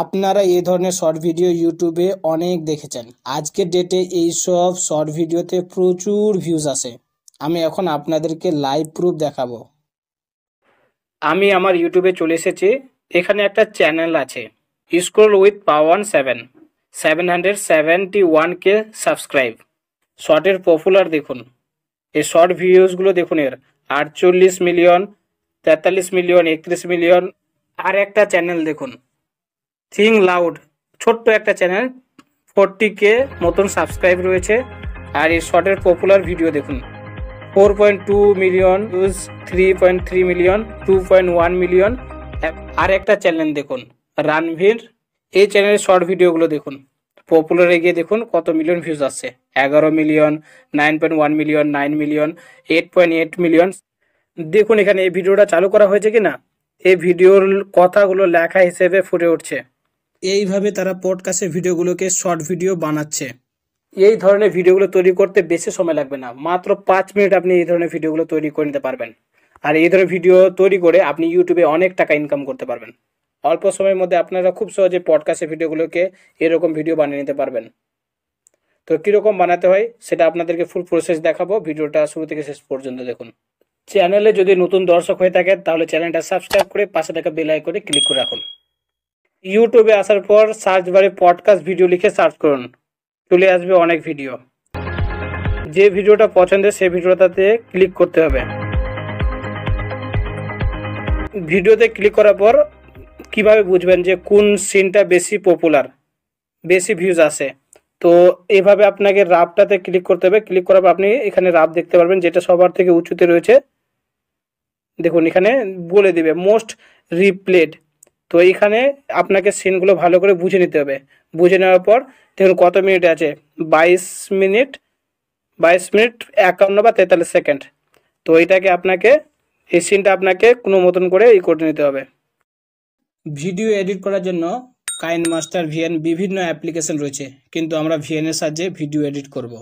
আপনারা এই ধরনের শর্ট ভিডিও ইউটিউবে অনেক দেখেছেন। আজকের ডেটে এই সব শর্ট ভিডিওতে প্রচুর ভিউজ আসে। আমি এখন আপনাদেরকে লাইভ প্রুফ দেখাবো। আমি আমার ইউটিউবে চলে এসেছি। এখানে একটা চ্যানেল আছে, scroll with Pawan 771K subscribe. শর্টের পপুলার দেখুন, এই শর্ট ভিডিওসগুলো দেখুন, এর 48 মিলিয়ন, 43 মিলিয়ন, 31 মিলিয়ন। আর একটা চ্যানেল দেখুন, থিং লাউড, ছোট্ট একটা চ্যানেল, 40K মতন সাবস্ক্রাইব রয়েছে। আর এই শর্টের পপুলার ভিডিও দেখুন, 4.2 মিলিয়ন ভিউজ, 3.3 মিলিয়ন, 2.1 মিলিয়ন। আর একটা চ্যানেল দেখুন, রানভীর, এই চ্যানেলের শর্ট ভিডিওগুলো দেখুন, পপুলারে গিয়ে দেখুন কত মিলিয়ন ভিউজ আসছে, 11 মিলিয়ন, 9.1 মিলিয়ন, 9 মিলিয়ন, 8.8 মিলিয়ন। দেখুন এখানে এই ভিডিওটা চালু করা হয়েছে কিনা, এই ভিডিওর কথাগুলো লেখা হিসেবে ফুটে উঠছে। এইভাবে তারা পডকাস্টের ভিডিওগুলোকে শর্ট ভিডিও বানাচ্ছে। এই ধরনের ভিডিওগুলো তৈরি করতে বেশি সময় লাগবে না, মাত্র 5 মিনিট আপনি এই ধরনের ভিডিওগুলো তৈরি করে নিতে পারবেন। আর এই ধরনের ভিডিও তৈরি করে আপনি ইউটিউবে অনেক টাকা ইনকাম করতে পারবেন। অল্প সময়ের মধ্যে আপনারা খুব সহজে পডকাস্টের ভিডিওগুলোকে এরকম ভিডিও বানিয়ে নিতে পারবেন। তো কীরকম বানাতে হয় সেটা আপনাদেরকে ফুল প্রসেস দেখাবো, ভিডিওটা শুরু থেকে শেষ পর্যন্ত দেখুন। চ্যানেলে যদি নতুন দর্শক হয়ে থাকেন তাহলে চ্যানেলটা সাবস্ক্রাইব করে পাশে থাকা বেল আইকনে ক্লিক করে রাখুন। ইউটিউবে আসার পর সার্চ বারে পডকাস্ট ভিডিও লিখে সার্চ করুন, চলে আসবে অনেক ভিডিও। যে ভিডিওটা পছন্দের সেই ভিডিওটাতে ক্লিক করতে হবে। ভিডিওতে ক্লিক করার পর কিভাবে বুঝবেন যে কোন সিনটা বেশি পপুলার, বেশি ভিউজ আসে? তো এইভাবে আপনাকে রাফটাতে ক্লিক করতে হবে। ক্লিক করার পর আপনি এখানে রাফ দেখতে পারবেন, যেটা সবার থেকে উঁচুতে রয়েছে। দেখুন এখানে বলে দিবে মোস্ট রিপ্লেড। তো এইখানে আপনাকে সিনগুলো ভালো করে বুঝে নিতে হবে। বুঝে নেওয়ার পর দেখুন কত মিনিট আছে, 22 মিনিট 51 বা 43 সেকেন্ড। তো এইটাকে আপনাকে, এই সিনটা আপনাকে কোনো মতন করে করে নিতে হবে। ভিডিও এডিট করার জন্য কাইনমাস্টার, ভিএন, বিভিন্ন অ্যাপ্লিকেশন রয়েছে, কিন্তু আমরা ভিএনের সাহায্যে ভিডিও এডিট করব।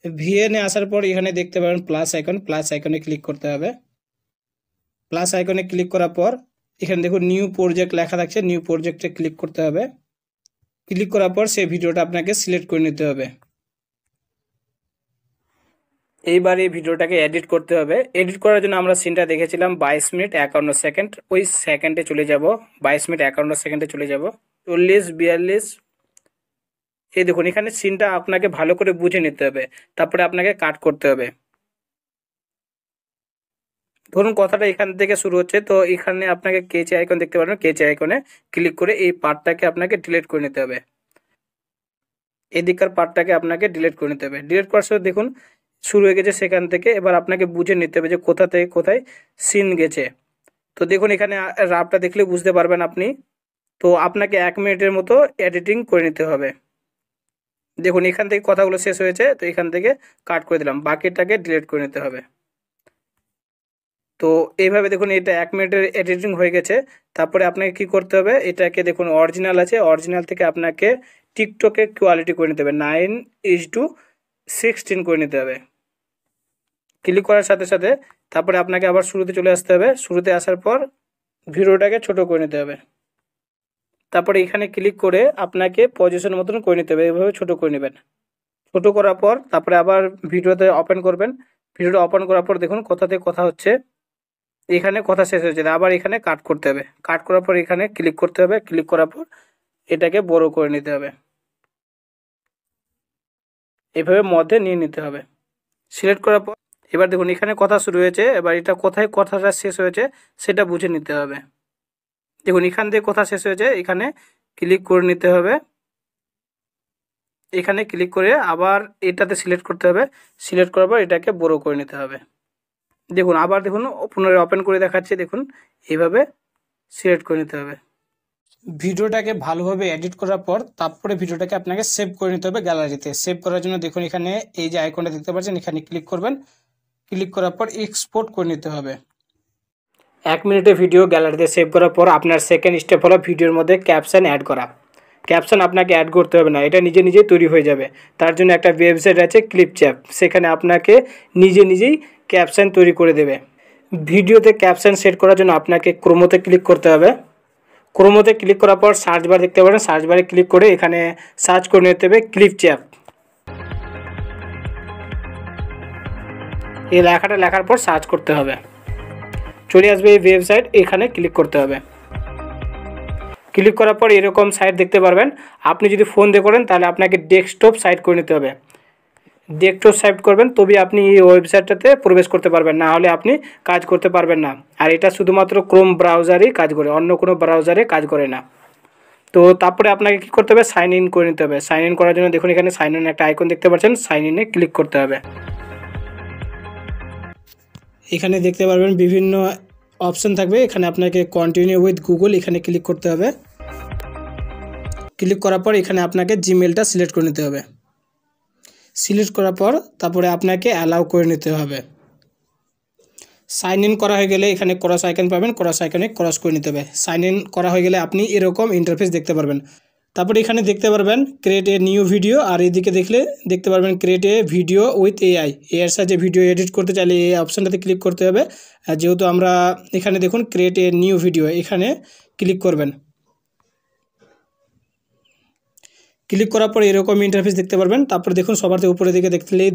ভিএনে আসার পর এখানে দেখতে পাবেন প্লাস আইকন, প্লাস আইকনে ক্লিক করতে হবে। প্লাস আইকনে ক্লিক করার পর এখানে দেখুন নিউ প্রজেক্ট লেখা থাকছে, নিউ প্রজেক্টে ক্লিক করতে হবে। ক্লিক করার পর সেই ভিডিওটা আপনাকে সিলেক্ট করে নিতে হবে। এইবার এই ভিডিওটাকে এডিট করতে হবে। এডিট করার জন্য আমরা সিনটা দেখেছিলাম 22 মিনিট 51 সেকেন্ড, ওই সেকেন্ডে চলে যাব, 22 মিনিট 51 সেকেন্ডে চলে যাব, 40, 42। এই দেখুন এখানে সিনটা আপনাকে ভালো করে বুঝে নিতে হবে, তারপরে আপনাকে কাট করতে হবে। ধরুন কথাটা এখান থেকে শুরু হচ্ছে, তো এখানে আপনাকে কেচি আইকন দেখতে পারেন, কেচি আইকনে ক্লিক করে এই পার্টটাকে আপনাকে ডিলিট করে নিতে হবে। এদিককার পার্টটাকে আপনাকে ডিলিট করে নিতে হবে। ডিলিট করার সময় দেখুন শুরু হয়ে গেছে সেখান থেকে। এবার আপনাকে বুঝে নিতে হবে যে কোথা থেকে কোথায় সিন গেছে। তো দেখুন এখানে রাফটা দেখলে বুঝতে পারবেন আপনি। তো আপনাকে 1 মিনিটের মতো এডিটিং করে নিতে হবে। দেখুন এখান থেকে কথাগুলো শেষ হয়েছে, তো এখান থেকে কাট করে দিলাম, বাকিটাকে ডিলিট করে নিতে হবে। তো এইভাবে দেখুন এটা 1 মিনিটের এডিটিং হয়ে গেছে। তারপরে আপনাকে কি করতে হবে, এটাকে দেখুন অরিজিনাল আছে, অরিজিনাল থেকে আপনাকে টিকটকে কোয়ালিটি করে নিতে হবে, 9:16 করে নিতে হবে। ক্লিক করার সাথে সাথে তারপরে আপনাকে আবার শুরুতে চলে আসতে হবে। শুরুতে আসার পর ভিডিওটাকে ছোট করে নিতে হবে। তারপরে এখানে ক্লিক করে আপনাকে পজিশন মতন করে নিতে হবে, এইভাবে ছোট করে নেবেন। ছোট করার পর তারপরে আবার ভিডিওতে ওপেন করবেন। ভিডিওটা ওপেন করার পর দেখুন কোথা থেকে কথা হচ্ছে, এখানে কথা শেষ হয়েছে, আবার এখানে কাট করতে হবে। কাট করার পর এখানে ক্লিক করতে হবে। ক্লিক করার পর এটাকে বড় করে নিতে হবে, এভাবে মধ্যে নিয়ে নিতে হবে। সিলেক্ট করার পর এবার দেখুন এখানে কথা শুরু হয়েছে, এবার এটা কোথায় কথাটা শেষ হয়েছে সেটা বুঝে নিতে হবে। দেখুন এখান থেকে কথা শেষ হয়েছে, এখানে ক্লিক করে নিতে হবে। এখানে ক্লিক করে আবার এটাতে সিলেক্ট করতে হবে। সিলেক্ট করার পর এটাকে বড় করে নিতে হবে। দেখুন আবার দেখুন পুনরায় ওপেন করে দেখাচ্ছে, দেখুন এইভাবে সিলেক্ট করে নিতে হবে। ভিডিওটাকে ভালোভাবে এডিট করার পর তারপরে ভিডিওটাকে আপনাকে সেভ করে নিতে হবে গ্যালারিতে। সেভ করার জন্য দেখুন এখানে এই যে আইকনটা দেখতে পাচ্ছেন, এখানে ক্লিক করবেন। ক্লিক করার পর এক্সপোর্ট করে নিতে হবে। 1 মিনিটের ভিডিও গ্যালারিতে সেভ করার পর আপনার সেকেন্ড স্টেপ হলো ভিডিওর মধ্যে ক্যাপশন অ্যাড করা। ক্যাপশন আপনাকে অ্যাড করতে হবে না, এটা নিজে নিজেই তৈরি হয়ে যাবে। তার জন্য একটা ওয়েবসাইট আছে ক্লিপচ্যাট, সেখানে আপনাকে নিজে নিজেই ক্যাপশন তৈরি করে দেবে। ভিডিওতে ক্যাপশন সেট করার জন্য আপনাকে ক্রোমোতে ক্লিক করতে হবে। ক্রোমোতে ক্লিক করার পর সার্চ বার দেখতে পারেন, সার্চ বারে ক্লিক করে এখানে সার্চ করে নিতে হবে ক্লিপ চ্যাপ। এই লেখাটা লেখার পর সার্চ করতে হবে, চলে আসবে এই ওয়েবসাইট, এখানে ক্লিক করতে হবে। ক্লিক করার পর এরকম সাইট দেখতে পারবেন। আপনি যদি ফোন দিয়ে করেন তাহলে আপনাকে ডেস্কটপ সাইট করে নিতে হবে। ডেস্কটপ সাইট করবেন তবেই আপনি এই ওয়েবসাইটটাতে প্রবেশ করতে পারবেন, না হলে আপনি কাজ করতে পারবেন না। আর এটা শুধুমাত্র ক্রোম ব্রাউজারেই কাজ করে, অন্য কোনো ব্রাউজারে কাজ করে না। তো তারপরে আপনাকে কী করতে হবে, সাইন ইন করে নিতে হবে। সাইন ইন করার জন্য দেখুন এখানে সাইন ইন একটা আইকন দেখতে পাচ্ছেন, সাইন ইনে ক্লিক করতে হবে। এখানে দেখতে পারবেন বিভিন্ন অপশান থাকবে, এখানে আপনাকে কন্টিনিউ উইথ গুগল এখানে ক্লিক করতে হবে। ক্লিক করার পর এখানে আপনাকে জিমেলটা সিলেক্ট করে নিতে হবে। সিলেক্ট করার পর তারপরে আপনাকে অ্যালাউ করে নিতে হবে। সাইন ইন করা হয়ে গেলে এখানে ক্রস আইকন পাবেন, ক্রস আইকনে ক্রস করে নিতে হবে। সাইন ইন করা হয়ে গেলে আপনি এরকম ইন্টারফেস দেখতে পারবেন। তারপরে এখানে দেখতে পারবেন ক্রিয়েট এ নিউ ভিডিও, আর এদিকে দেখলে দেখতে পারবেন create a video with AI. এর সাহায্যে ভিডিও এডিট করতে চাইলে এই অপশানটাতে ক্লিক করতে হবে। আর যেহেতু আমরা এখানে দেখুন ক্রিয়েট এ নিউ ভিডিও, এখানে ক্লিক করবেন। ক্লিক করার পর এরকম ইন্টারফেস দেখতে পারবেন। তারপরে দেখুন সবার থেকে উপরের দিকে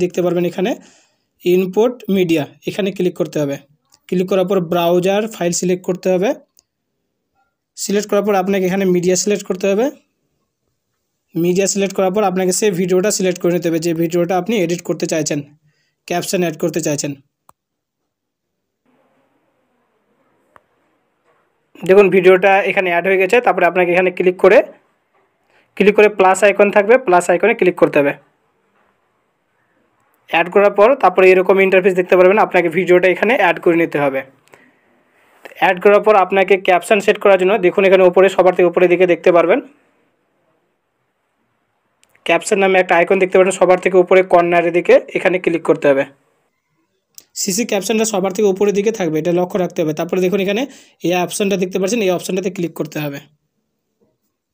দেখতে পারবেন এখানে ইনপুট মিডিয়া, এখানে ক্লিক করতে হবে। ক্লিক করার পর ব্রাউজার ফাইল সিলেক্ট করতে হবে। সিলেক্ট করার পর আপনাকে এখানে মিডিয়া সিলেক্ট করতে হবে। মিডিয়া সিলেক্ট করার পর আপনাকে সেই ভিডিওটা সিলেক্ট করে নিতে হবে, যে ভিডিওটা আপনি এডিট করতে চাইছেন, ক্যাপশন অ্যাড করতে চাইছেন। দেখুন ভিডিওটা এখানে অ্যাড হয়ে গেছে। তারপরে আপনাকে এখানে ক্লিক করে প্লাস আইকন থাকবে, প্লাস আইকনে ক্লিক করতে হবে। অ্যাড করার পর তারপরে এরকম ইন্টারফেস দেখতে পারবেন, আপনাকে ভিডিওটা এখানে অ্যাড করে নিতে হবে। অ্যাড করার পর আপনাকে ক্যাপশন সেট করার জন্য দেখুন এখানে উপরে সবার থেকে উপরের দিকে দেখতে পারবেন ক্যাপশন নামে একটা আইকন দেখতে পাবেন সবার থেকে উপরে কর্নারের দিকে, এখানে ক্লিক করতে হবে। সিসি ক্যাপশনটা সবার থেকে উপরের দিকে থাকবে, এটা লক্ষ্য রাখতে হবে। তারপরে দেখুন এখানে এই অপশানটা দেখতে পাচ্ছেন, এই অপশানটাতে ক্লিক করতে হবে।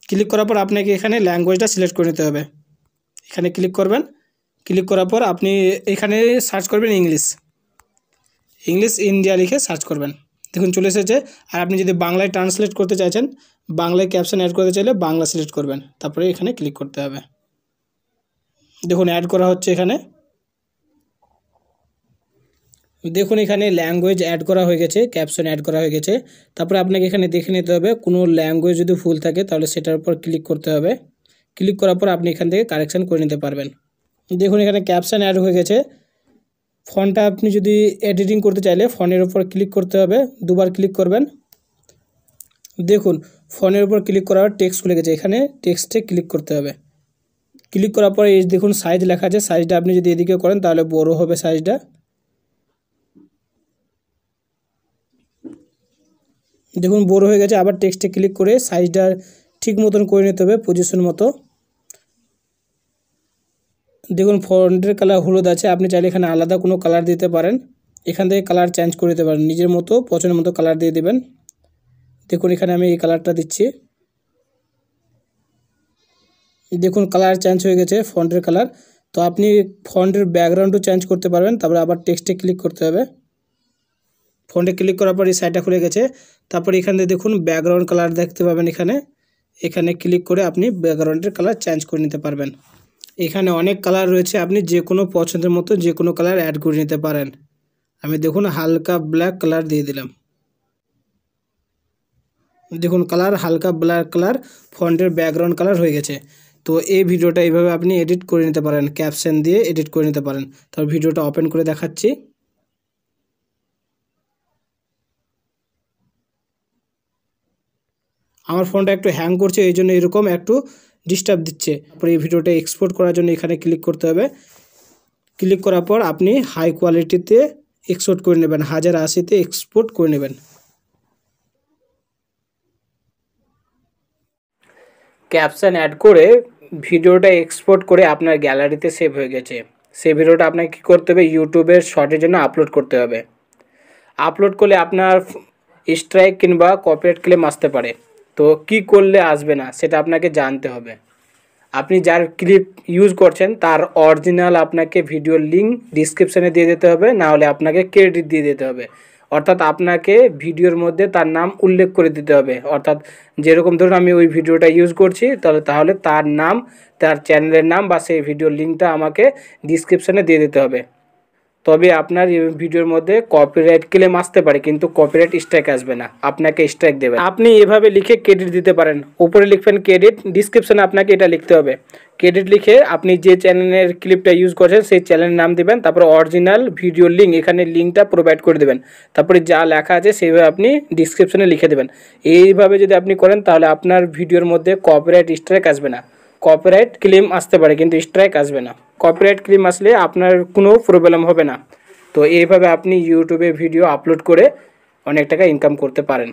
ক্লিক করার পর আপনাকে এখানে ল্যাঙ্গুয়েজটা সিলেক্ট করে নিতে হবে, এখানে ক্লিক করবেন। ক্লিক করার পর আপনি এখানে সার্চ করবেন ইংলিশ ইন্ডিয়া লিখে সার্চ করবেন, দেখুন চলে এসেছে। আর আপনি যদি বাংলায় ট্রান্সলেট করতে চাইছেন, বাংলায় ক্যাপশন অ্যাড করতে চাইলে বাংলা সিলেক্ট করবেন, তারপরে এখানে ক্লিক করতে হবে। দেখুন অ্যাড করা হচ্ছে এখানে, দেখুন এখানে ল্যাঙ্গুয়েজ অ্যাড করা হয়ে গেছে, ক্যাপশন অ্যাড করা হয়ে গেছে। তারপরে আপনাকে এখানে দেখে নিতে হবে কোনো ল্যাঙ্গুয়েজ যদি ভুল থাকে তাহলে সেটার উপর ক্লিক করতে হবে। ক্লিক করার পর আপনি এখান থেকে কারেকশান করে নিতে পারবেন। দেখুন এখানে ক্যাপশন অ্যাড হয়ে গেছে। ফন্টটা আপনি যদি এডিটিং করতে চাইলে ফন্টের উপর ক্লিক করতে হবে, দুবার ক্লিক করবেন। দেখুন ফন্টের উপর ক্লিক করার টেক্সট খুলে গেছে, এখানে টেক্সটে ক্লিক করতে হবে। ক্লিক করার পরে এই দেখুন সাইজ লেখা আছে, সাইজটা আপনি যদি এদিকে করেন তাহলে বড় হবে সাইজটা। দেখুন বড় হয়ে গেছে। আবার টেক্সটে ক্লিক করে সাইজটা ঠিক মতন করে নিতে হবে, পজিশন মতো। দেখুন ফন্টের কালার হলুদ আছে, আপনি চাইলে এখানে আলাদা কোনো কালার দিতে পারেন, এখান থেকে কালার চেঞ্জ করে দিতে পারেন, নিজের মতো পছন্দের মতো কালার দিয়ে দেবেন। দেখুন এখানে আমি এই কালারটা দিচ্ছি। দেখুন কালার চেঞ্জ হয়ে গেছে ফন্টের কালার। তো আপনি ফন্টের ব্যাকগ্রাউন্ডও চেঞ্জ করতে পারবেন। তারপরে আবার টেক্সটে ক্লিক করতে হবে। ফন্টে ক্লিক করার পর এই সাইডটা খুলে গেছে। তারপরে এখানে দেখুন ব্যাকগ্রাউন্ড কালার দেখতে পাবেন, এখানে ক্লিক করে আপনি ব্যাকগ্রাউন্ডের কালার চেঞ্জ করে নিতে পারবেন। এখানে অনেক কালার রয়েছে, আপনি যে কোনো পছন্দের মতো যে কোনো কালার অ্যাড করে নিতে পারেন। আমি দেখুন হালকা ব্ল্যাক কালার দিয়ে দিলাম। দেখুন কালার হালকা ব্ল্যাক কালার, ফন্টের ব্যাকগ্রাউন্ড কালার হয়ে গেছে। তো এই ভিডিওটা এইভাবে আপনি এডিট করে নিতে পারেন, ক্যাপশন দিয়ে এডিট করে নিতে পারেন। তার ভিডিওটা ওপেন করে দেখাচ্ছি। আমার ফোনটা একটু হ্যাং করছে, এই জন্য এরকম একটু ডিস্টার্ব দিচ্ছে। তারপরে এই ভিডিওটা এক্সপোর্ট করার জন্য এখানে ক্লিক করতে হবে। ক্লিক করার পর আপনি হাই কোয়ালিটিতে এক্সপোর্ট করে নেবেন, 1080-তে এক্সপোর্ট করে নেবেন। ক্যাপশন অ্যাড করে ভিডিওটা এক্সপোর্ট করে আপনার গ্যালারিতে সেভ হয়ে গেছে। সেই ভিডিওটা আপনাকে কী করতে হবে, ইউটিউবের শর্টের জন্য আপলোড করতে হবে। আপলোড করলে আপনার স্ট্রাইক কিংবা কপিরাইট ক্লেম আসতে পারে। তো কি করলে আসবে না সেটা আপনাকে জানতে হবে। আপনি যার ক্লিপ ইউজ করছেন তার অরিজিনাল আপনাকে ভিডিওর লিঙ্ক ডিসক্রিপশানে দিয়ে দিতে হবে, না হলে আপনাকে ক্রেডিট দিয়ে দিতে হবে। অর্থাৎ আপনাকে ভিডিওর মধ্যে তার নাম উল্লেখ করে দিতে হবে। অর্থাৎ যেরকম ধরুন আমি ওই ভিডিওটা ইউজ করছি, তাহলে তার নাম, তার চ্যানেলের নাম বা সেই ভিডিওর লিঙ্কটা আমাকে ডিসক্রিপশানে দিয়ে দিতে হবে। তবে আপনার এই ভিডিওর মধ্যে কপিরাইট ক্লেম আসতে পারে, কিন্তু কপিরাইট স্ট্রাইক আসবে না, আপনাকে স্ট্রাইক দেবে। আপনি এভাবে লিখে ক্রেডিট দিতে পারেন। উপরে লিখবেন ক্রেডিট, ডিসক্রিপশানে আপনাকে এটা লিখতে হবে। ক্রেডিট লিখে আপনি যে চ্যানেলের ক্লিপটা ইউজ করছেন সেই চ্যানেলের নাম দিবেন, তারপরে অরিজিনাল ভিডিও লিঙ্ক, এখানে লিঙ্কটা প্রোভাইড করে দেবেন। তারপরে যা লেখা আছে সেইভাবে আপনি ডিসক্রিপশানে লিখে দেবেন। এইভাবে যদি আপনি করেন তাহলে আপনার ভিডিওর মধ্যে কপিরাইট স্ট্রাইক আসবে না। কপিরাইট ক্লেম আসতে পারে কিন্তু স্ট্রাইক আসবে না। কপিরাইট ক্লেম আসলে আপনার কোনো প্রবলেম হবে না। তো এইভাবে আপনি ইউটিউবে ভিডিও আপলোড করে অনেক টাকা ইনকাম করতে পারেন।